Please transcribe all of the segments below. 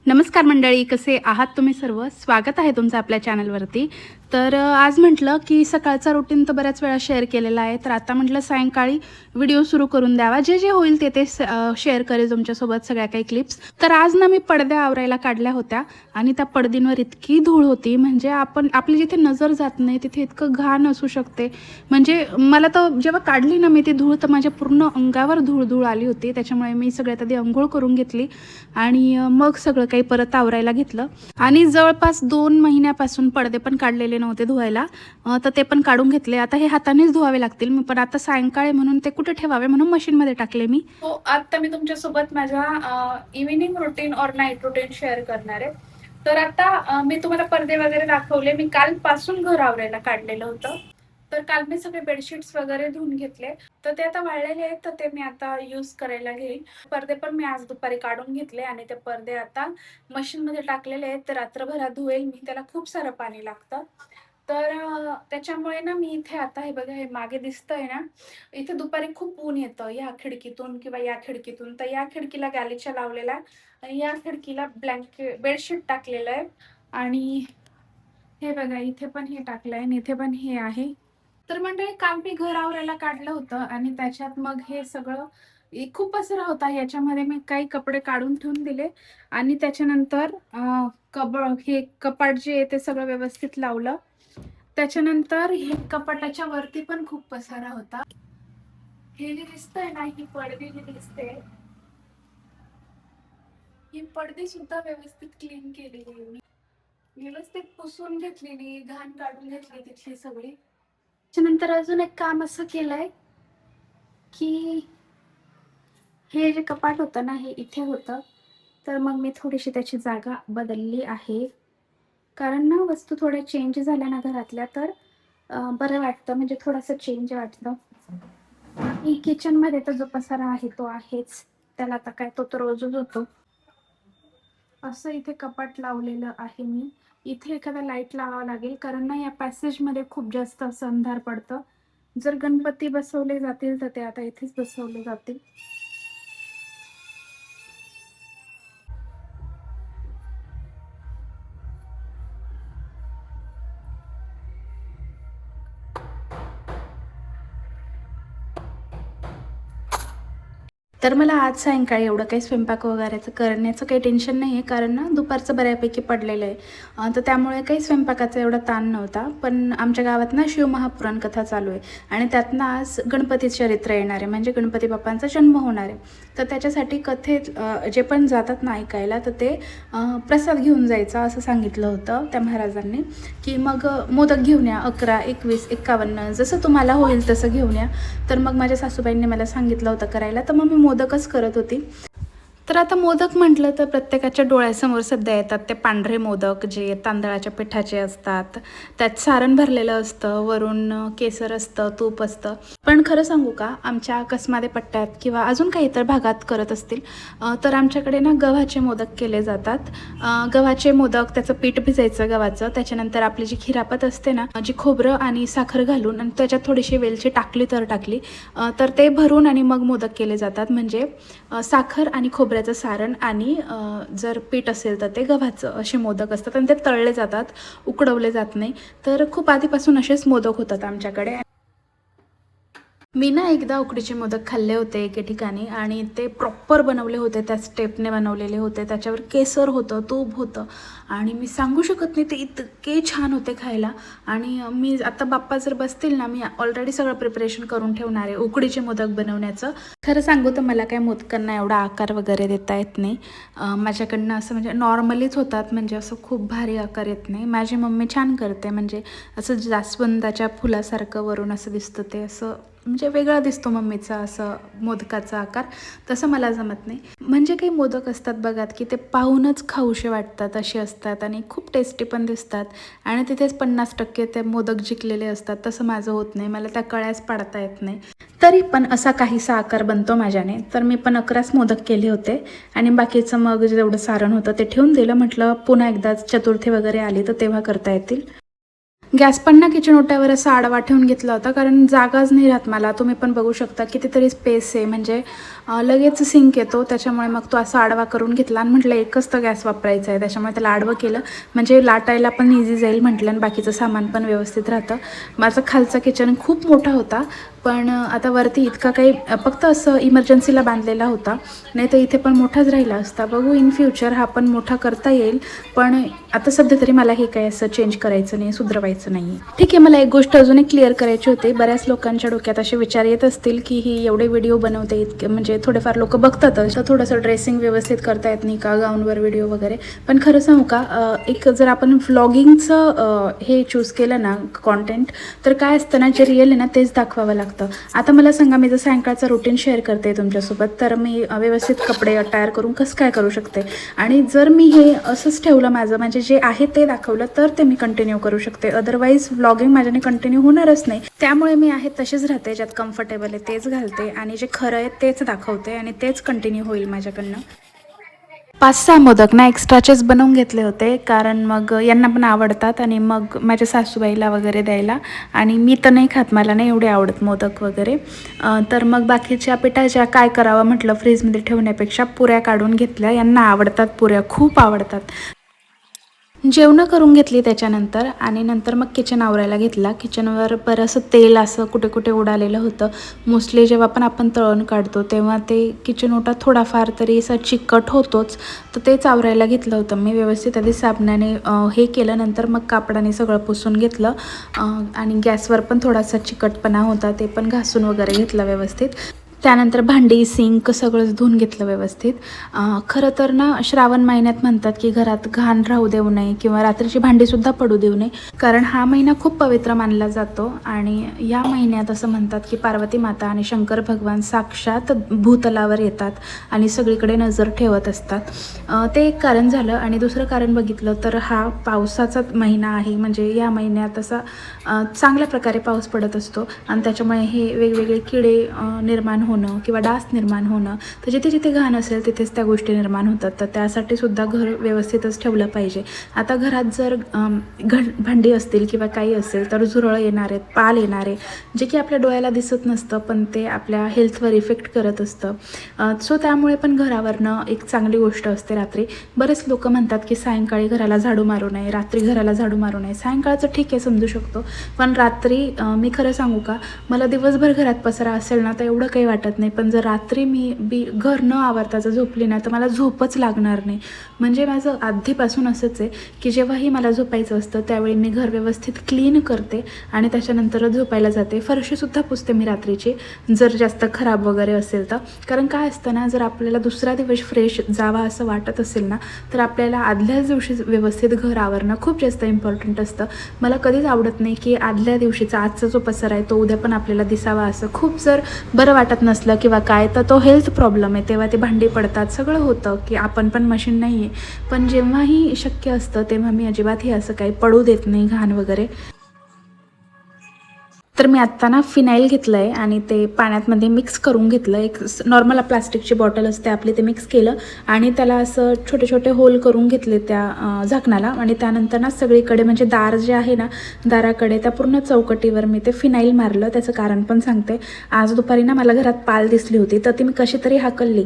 नमस्कार मंडळी, कसे आहात तुम्ही सर्व? स्वागत आहे तुमचं आपल्या चॅनलवरती. तर आज म्हटलं की सकाळचा रुटीन तर बऱ्याच वेळा शेअर केलेला आहे. तर आता म्हटलं सायंकाळी व्हिडिओ सुरू करून द्यावा. जे जे होईल ते शेअर करेल तुमच्यासोबत सगळ्या काही क्लिप्स. तर आज ना मी पडद्या आवरायला काढल्या होत्या आणि त्या पडदींवर इतकी धूळ होती, म्हणजे आपली जिथे नजर जात नाही तिथे इतकं घाण असू शकते. म्हणजे मला तर जेव्हा काढली ना मी ती धूळ, तर माझ्या पूर्ण अंगावर धूळ आली होती. त्याच्यामुळे मी सगळ्यात आधी अंघोळ करून घेतली आणि मग सगळं काही परत आवरायला घेतलं. आणि जवळपास 2 महिन्यापासून पडदे पण काढलेले नव्हते धुवायला, तर ते पण काढून घेतले. आता हे हातानेच धुवावे लागतील, पण आता सायंकाळी म्हणून ते कुठे ठेवावे म्हणून मशीनमध्ये टाकले मी. हो, आता मी तुमच्यासोबत माझ्या इव्हिनिंग रुटीन और नाईट रुटीन शेअर करणार आहे. तर आता मी तुम्हाला पडदे वगैरे दाखवले. मी कालपासून घर आवरायला काढलेलं होतं. तर काल मी सगळे बेडशीट्स वगैरे धुवून घेतले. तर ते आता वाळलेले आहेत, तर ते मी आता यूज करायला घेईन. पडदे पण मी आज दुपारी काढून घेतले आणि ते पडदे आता मशीनमध्ये टाकलेले आहेत. तर रात्रभरात धुवेल मी. त्याला खूप सारं पाणी लागतं. तर त्याच्यामुळे ना मी इथे आता हे बघा, हे मागे दिसतंय ना, इथे दुपारी खूप ऊन येतं या खिडकीतून किंवा या खिडकीतून. तर या खिडकीला गॅलीच्या लावलेला आहे आणि या खिडकीला बेडशीट टाकलेलं आहे. आणि हे बघा, इथे पण हे टाकलंय आणि इथे पण हे आहे. तर मंडळी, काल मी घर आवरायला काढलं होतं आणि त्याच्यात मग हे सगळं खूप पसरा होता. याच्यामध्ये मी काही कपडे काढून ठेवून दिले आणि त्याच्यानंतर हे कपाट जे आहे ते सगळं व्यवस्थित लावलं. त्याच्यानंतर हे कपाटाच्या वरती पण खूप पसारा होता. हे जे दिसतंय ना, ही पडदी जी दिसते, ही पडदी सुद्धा व्यवस्थित क्लीन केलेली आहे मी. व्यवस्थित पुसून घेतलेली, घाण काढून घेतली तिथली सगळी. त्याच्यानंतर अजून एक काम असं केलंय की हे जे कपाट होतं ना, हे इथे होतं. तर मग मी थोडीशी त्याची जागा बदलली आहे. कारण ना वस्तू थोड्या चेंज झाल्या ना घरातल्या, तर बरं वाटतं, म्हणजे थोडंसं चेंज वाटतं. आणि किचनमध्ये तर जो पसारा आहे तो आहेच. त्याला आता काय, तो तर रोजच होतो. असं इथे कपाट लावलेलं आहे मी. इथे एखादा लाईट लावावा लागेल, कारण ना या पॅसेजमध्ये खूप जास्त असं अंधार पडतं. जर गणपती बसवले जातील तर ते आता इथेच बसवले जातील. तर मला आज सायंकाळी एवढं काही स्वयंपाक वगैरेचं करण्याचं काही टेन्शन नाही आहे, कारण ना दुपारचं बऱ्यापैकी पडलेलं आहे. तर त्यामुळे काही स्वयंपाकाचा एवढा ताण नव्हता. पण आमच्या गावात ना शिवमहापुराण कथा चालू आहे आणि त्यातनं आज गणपती चरित्र येणार आहे, म्हणजे गणपती बाप्पांचा जन्म होणार आहे. तर त्याच्यासाठी कथेत जे पण जातात ना ऐकायला, तर ते प्रसाद घेऊन जायचा असं सांगितलं होतं त्या महाराजांनी. की मग मोदक घेऊन या, 11, 21, 51 जसं तुम्हाला होईल तसं घेऊन या. तर मग माझ्या सासूबाईंनी मला सांगितलं होतं करायला, तर मग मी मोदकच करत होती. तर आता मोदक म्हटलं तर प्रत्येकाच्या डोळ्यासमोर सध्या येतात ते पांढरे मोदक, जे तांदळाच्या पिठाचे असतात. त्यात सारण भरलेलं असतं, वरून केसर असतं, तूप असतं. पण खरं सांगू का, आमच्या कसमादे पट्ट्यात किंवा अजून काही इतर भागात करत असतील, तर आमच्याकडे ना गव्हाचे मोदक केले जातात. गव्हाचे मोदक, त्याचं पीठ भिजायचं गव्हाचं. त्याच्यानंतर आपली जी खिरापत असते ना, जी खोबरं आणि साखर घालून आणि त्याच्यात थोडीशी वेलची टाकली तर टाकली, तर ते भरून आणि मग मोदक केले जातात. म्हणजे साखर आणि खोबऱ्याचं सारण आणि जर पीठ असेल तर ते गव्हाचं, असे मोदक असतात आणि ते तळले जातात, उकडवले जात नाही. तर खूप आधीपासून असेच मोदक होतात आमच्याकडे. मी ना एकदा उकडीचे मोदक खाल्ले होते एके ठिकाणी आणि ते प्रॉपर बनवले होते, त्या स्टेपने बनवलेले होते. त्याच्यावर केसर होतं, तूप होतं आणि मी सांगू शकत नाही, ते इतके छान होते खायला. आणि मी आता बाप्पा जर बसतील ना, मी ऑलरेडी सगळं प्रिपरेशन करून ठेवणार आहे उकडीचे मोदक बनवण्याचं. खरं सांगू तर मला काय मोदकांना एवढा आकार वगैरे देता येत नाही. माझ्याकडनं असं म्हणजे नॉर्मलीच होतात, म्हणजे असं खूप भारी आकार येत नाही. माझी मम्मी छान करते, म्हणजे असं जास्वंदाच्या फुलासारखं वरून असं दिसतं, ते असं म्हणजे वेगळा दिसतो मम्मीचा असं मोदकाचा आकार. तसं मला जमत नाही. म्हणजे काही मोदक असतात बघात, की ते पाहूनच खाऊशे वाटतात असे असतात आणि खूप टेस्टी पण दिसतात आणि तिथेच 50% ते मोदक जिंकलेले असतात. तसं माझं होत नाही, मला त्या कळ्याच पाडता येत नाही. तरी पण असा काहीसा आकार बनतो माझ्याने. तर मी पण 11च मोदक केले होते आणि बाकीचं मग जेवढं सारण होतं ते ठेवून दिलं. म्हटलं पुन्हा एकदा चतुर्थी वगैरे आली तर तेव्हा करता येतील. गॅस पण ना किचन ओट्यावर असा आडवा ठेवून घेतला होता, कारण जागाच नाही राहत मला. तुम्ही पण बघू शकता कितीतरी स्पेस आहे, म्हणजे लगेच सिंक येतो, त्याच्यामुळे मग तो असा आडवा करून घेतला आणि म्हटलं एकच तर गॅस वापरायचा आहे, त्याच्यामुळे त्याला आडवं केलं, म्हणजे लाटायला पण इझी जाईल म्हटलं आणि बाकीचं सामान पण व्यवस्थित राहतं. माझं खालचा किचन खूप मोठा होता, पण आता वरती इतका काही फक्त असं इमर्जन्सीला बांधलेला होता, नाही तर इथे पण मोठाच राहिला असता. बघू इन फ्युचर हा पण मोठा करता येईल, पण आता सध्या तरी मला हे काही असं चेंज करायचं नाही, सुधरवायचं नाही. ठीक आहे, मला एक गोष्ट अजून एक क्लिअर करायची होती. बऱ्याच लोकांच्या डोक्यात असे विचार येत असतील की ही एवढे व्हिडिओ बनवते, इतके म्हणजे थोडेफार लोक बघतातच, तर थोडंसं ड्रेसिंग व्यवस्थित करता येत नाही का, गाऊनवर व्हिडिओ वगैरे. पण खरं सांगू का, एक जर आपण व्लॉगिंगचं हे चूज केलं ना कॉन्टेंट, तर काय असतं ना, जे रिअल आहे ना तेच दाखवावं लागतं. आता मला सांगा, मी जर सायंकाळचा रुटीन शेअर करते तुमच्यासोबत, तर मी व्यवस्थित कपडे अटायर करून कसं काय करू शकते, आणि जर मी हे असंच ठेवलं माझं, म्हणजे जे आहे ते दाखवलं, तर ते मी कंटिन्यू करू शकते. अदरवाईज व्लॉगिंग माझ्याने कंटिन्यू होणारच नाही. त्यामुळे मी आहे तसेच राहते, ज्यात कम्फर्टेबल आहे तेच घालते, आणि जे खरं आहे तेच दाखवते, आणि तेच कंटिन्यू होईल माझ्याकडनं. 5-6 मोदक ना एक्स्ट्राचेच बनवून घेतले होते, कारण मग यांना पण आवडतात, आणि मग माझ्या सासूबाईला वगैरे द्यायला. आणि मी तर नाही खात, मला नाही एवढे आवडत मोदक वगैरे. तर मग बाकीच्या पिठाच्या काय करावं म्हटलं, फ्रीजमध्ये ठेवण्यापेक्षा पुऱ्या काढून घेतल्या. यांना आवडतात पुऱ्या, खूप आवडतात. जेवणं करून घेतली त्याच्यानंतर, आणि नंतर मग किचन आवरायला घेतला. किचनवर बरंचसं तेल असं कुठे कुठे उडालेलं होतं. मोस्टली जेव्हा पण आपण तळण काढतो तेव्हा ते किचन ओटा थोडाफार तरी असं चिकट होतोच, तर तेच आवरायला घेतलं होतं मी. व्यवस्थित आधी साबणाने हे केलं, नंतर मग कापडाने सगळं पुसून घेतलं, आणि गॅसवर पण थोडासा चिकटपणा होता, ते पण घासून वगैरे घेतलं व्यवस्थित. त्यानंतर भांडी, सिंक सगळंच धुवून घेतलं व्यवस्थित. खरं तर ना, श्रावण महिन्यात म्हणतात की घरात घाण राहू देऊ नये, किंवा रात्रीची भांडीसुद्धा पडू देऊ नये, कारण हा महिना खूप पवित्र मानला जातो. आणि या महिन्यात असं म्हणतात की पार्वती माता आणि शंकर भगवान साक्षात भूतलावर येतात आणि सगळीकडे नजर ठेवत असतात. ते एक कारण झालं. आणि दुसरं कारण बघितलं तर हा पावसाचा महिना आहे, म्हणजे या महिन्यात असा चांगल्या प्रकारे पाऊस पडत असतो, आणि त्याच्यामुळे हे वेगवेगळे किडे निर्माण होणं किंवा डास निर्माण होणं, तर जिथे जिथे घाण असेल तिथेच त्या गोष्टी निर्माण होतात. तर त्यासाठी सुद्धा घर व्यवस्थितच ठेवलं पाहिजे. आता घरात जर भांडी असतील किंवा काही असेल, तर झुरळ येणारे, पाल येणारे, जे की आपल्या डोळ्याला दिसत नसतं, पण ते आपल्या हेल्थवर इफेक्ट करत असतं. सो त्यामुळे पण घरावरनं एक चांगली गोष्ट असते रात्री. बरेच लोक म्हणतात की सायंकाळी घराला झाडू मारू नये, रात्री घराला झाडू मारू नये. सायंकाळचं ठीक आहे, समजू शकतो, पण रात्री मी खरं सांगू का, मला दिवसभर घरात पसरा असेल ना तर एवढं काही वाटत नाही, पण जर रात्री मी घर न आवरता जर झोपली ना, तर मला झोपच लागणार नाही. म्हणजे माझं आधीपासून असंच आहे की जेव्हाही मला झोपायचं असतं त्यावेळी मी घर व्यवस्थित क्लीन करते, आणि त्याच्यानंतरच झोपायला जाते. फरशीसुद्धा पुसते मी रात्रीची, जर जास्त खराब वगैरे असेल तर. कारण काय असतं ना, जर आपल्याला दुसरा दिवस फ्रेश जावा असं वाटत असेल ना, तर आपल्याला आदल्याच दिवशी व्यवस्थित घर आवरणं खूप जास्त इम्पॉर्टंट असतं. मला कधीच आवडत नाही की आदल्या दिवशीचा आजचा जो पसारा आहे तो उद्या पण आपल्याला दिसावा असं. खूप जर बरं वाटत नसलं किंवा काय, तर तो हेल्थ प्रॉब्लेम आहे, तेव्हा ते भांडी पडतात, सगळं होतं, की आपण पण मशीन नाही आहे. पण जेव्हाही शक्य असतं तेव्हा मी अजिबात हे असं काही पडू देत नाही घाण वगैरे. तर मी आत्ता ना फिनाईल घेतलं आहे, आणि ते पाण्यामध्ये मिक्स करून घेतलं. एक नॉर्मल प्लास्टिकची बॉटल असते आपली, ते मिक्स केलं, आणि त्याला असं छोटे छोटे होल करून घेतले त्या झाकणाला. आणि त्यानंतर ना सगळीकडे, म्हणजे दार जे आहे ना, दाराकडे त्या पूर्ण चौकटीवर मी ते फिनाईल मारलं. त्याचं कारण पण सांगते. आज दुपारी ना मला घरात पाल दिसली होती, तर ती मी कशी तरी हाकलली,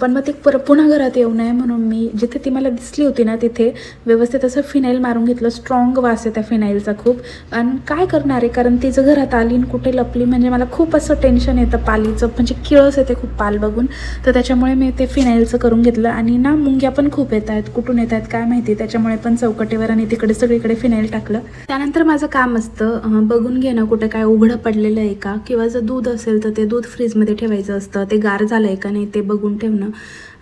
पण मग ती पुन्हा घरात येऊ नये म्हणून मी जिथे ती मला दिसली होती ना तिथे व्यवस्थित असं फिनाईल मारून घेतलं. स्ट्रॉंग वास आहे त्या फिनाईलचा खूप. आणि काय करणार आहे, कारण तिचं घरात आली आणि कुठे लपली, म्हणजे मला खूप असं टेन्शन येतं पालीचं, म्हणजे किळस येते खूप पाल बघून. तर त्याच्यामुळे मी ते फिनाईलचं करून घेतलं. आणि ना मुंग्या पण खूप येत आहेत, कुठून येत आहेत काय माहिती, त्याच्यामुळे पण चौकटीवर आणि तिकडे सगळीकडे फिनाईल टाकलं. त्यानंतर माझं काम असतं बघून घेणं कुठे काय उघडं पडलेलं आहे का, किंवा जर दूध असेल तर ते दूध फ्रीजमध्ये ठेवायचं असतं, ते गार झालं आहे का नाही ते बघून ठेवणं.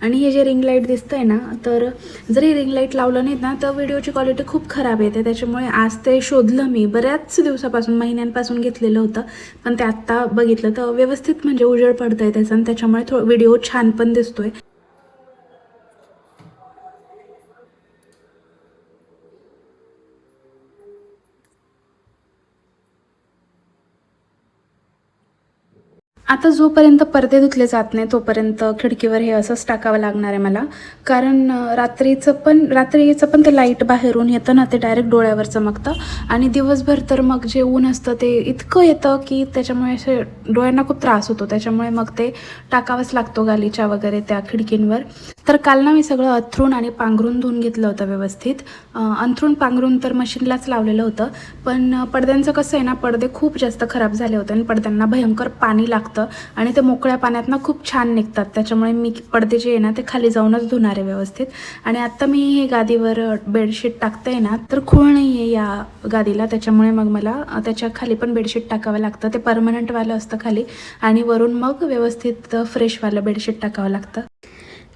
आणि हे जे रिंग लाईट दिसतंय ना, तर जरी रिंग लाईट लावलं नाहीत ना, तर व्हिडिओची क्वालिटी खूप खराब येते. त्याच्यामुळे आज ते शोधलं मी, बऱ्याच दिवसापासून, महिन्यांपासून घेतलेलं होतं, पण ते आत्ता बघितलं तर व्यवस्थित म्हणजे उजेड पडतंय त्याचा, आणि त्याच्यामुळे व्हिडिओ छान पण दिसतोय. आता जोपर्यंत पडदे धुतले जात नाही तोपर्यंत खिडकीवर हे असंच टाकावं लागणार आहे मला, कारण रात्रीचं पण ते लाईट बाहेरून येतं ना, ते डायरेक्ट डोळ्यावर चमकतं आणि दिवसभर तर मग जे ऊन असतं ते इतकं येतं की त्याच्यामुळे असे डोळ्यांना खूप त्रास होतो. त्याच्यामुळे मग ते टाकावंच लागतो गालीच्या वगैरे त्या खिडकींवर. तर काल ना मी सगळं अंथरूण आणि पांघरून धुवून घेतलं होतं व्यवस्थित. अंथरूण पांघरून तर मशीनलाच लावलेलं होतं, पण पडद्यांचं कसं आहे ना, पडदे खूप जास्त खराब झाले होते आणि पडद्यांना भयंकर पाणी लागतं आणि ते मोकळ्या पाण्यात ना खूप छान निघतात. त्याच्यामुळे मी पडदे जे आहे ना ते खाली जाऊनच धुणार आहे व्यवस्थित. आणि आत्ता मी हे गादीवर बेडशीट टाकते आहे ना, तर खूळ नाही आहे या गादीला, त्याच्यामुळे मग मला त्याच्या खाली पण बेडशीट टाकावं लागतं. ते परमनंटवालं असतं खाली आणि वरून मग व्यवस्थित फ्रेशवालं बेडशीट टाकावं लागतं.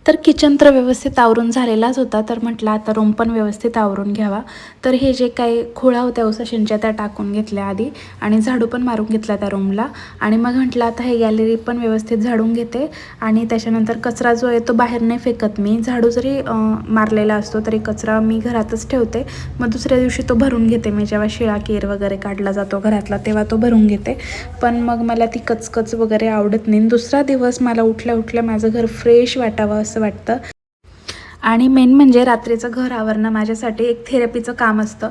तर किचन तर व्यवस्थित आवरून झालेलाच होता, तर म्हटलं आता रूम पण व्यवस्थित आवरून घ्यावा. तर हे जे काही खोळा होत्या उसाशींच्या त्या टाकून घेतल्या आधी आणि झाडू पण मारून घेतला त्या रूमला. आणि मग म्हटलं आता हे गॅलरी पण व्यवस्थित झाडून घेते आणि त्याच्यानंतर कचरा जो आहे तो बाहेर नाही फेकत मी. झाडू जरी मारलेला असतो तरी कचरा मी घरातच ठेवते. मग दुसऱ्या दिवशी तो भरून घेते मी, जेव्हा शिळा केर वगैरे काढला जातो घरातला तेव्हा तो भरून घेते. पण मग मला ती कचकच वगैरे आवडत नाही. दुसरा दिवस मला उठल्या उठल्या माझं घर फ्रेश वाटावं असं वाटतं. आणि मेन म्हणजे रात्रीचं घर आवरणं माझ्यासाठी एक थेरपीचं काम असतं.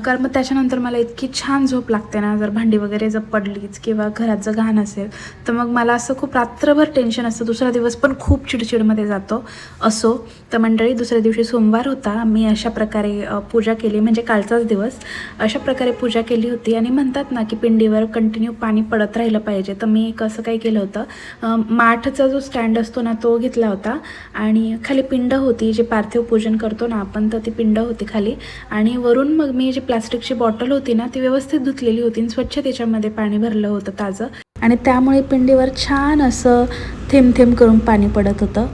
कारण मग त्याच्यानंतर मला इतकी छान झोप लागते ना, जर भांडी वगैरे जर पडलीच किंवा घरात जर घाण असेल तर मग मला असं खूप रात्रभर टेन्शन असतं. दुसरा दिवस पण खूप चिडचिडमध्ये जातो. असो तर मंडळी, दुसऱ्या दिवशी सोमवार होता. मी अशा प्रकारे पूजा केली, म्हणजे कालचाच दिवस अशा प्रकारे पूजा केली होती. आणि म्हणतात ना की पिंडीवर कंटिन्यू पाणी पडत राहिलं पाहिजे, तर मी कसं काय केलं होतं, माठचा जो स्टँड असतो ना तो घेतला होता आणि खाली पिंड होती, जे पार्थिव पूजन करतो ना आपण, तर ती पिंड होती खाली. आणि वरून मग मी जी प्लास्टिकची बॉटल होती ना ती व्यवस्थित धुतलेली होती आणि स्वच्छ त्याच्यामध्ये पाणी भरलं होतं ताजं, आणि त्यामुळे पिंडीवर छान असं थेंब थेंब करून पाणी पडत होतं.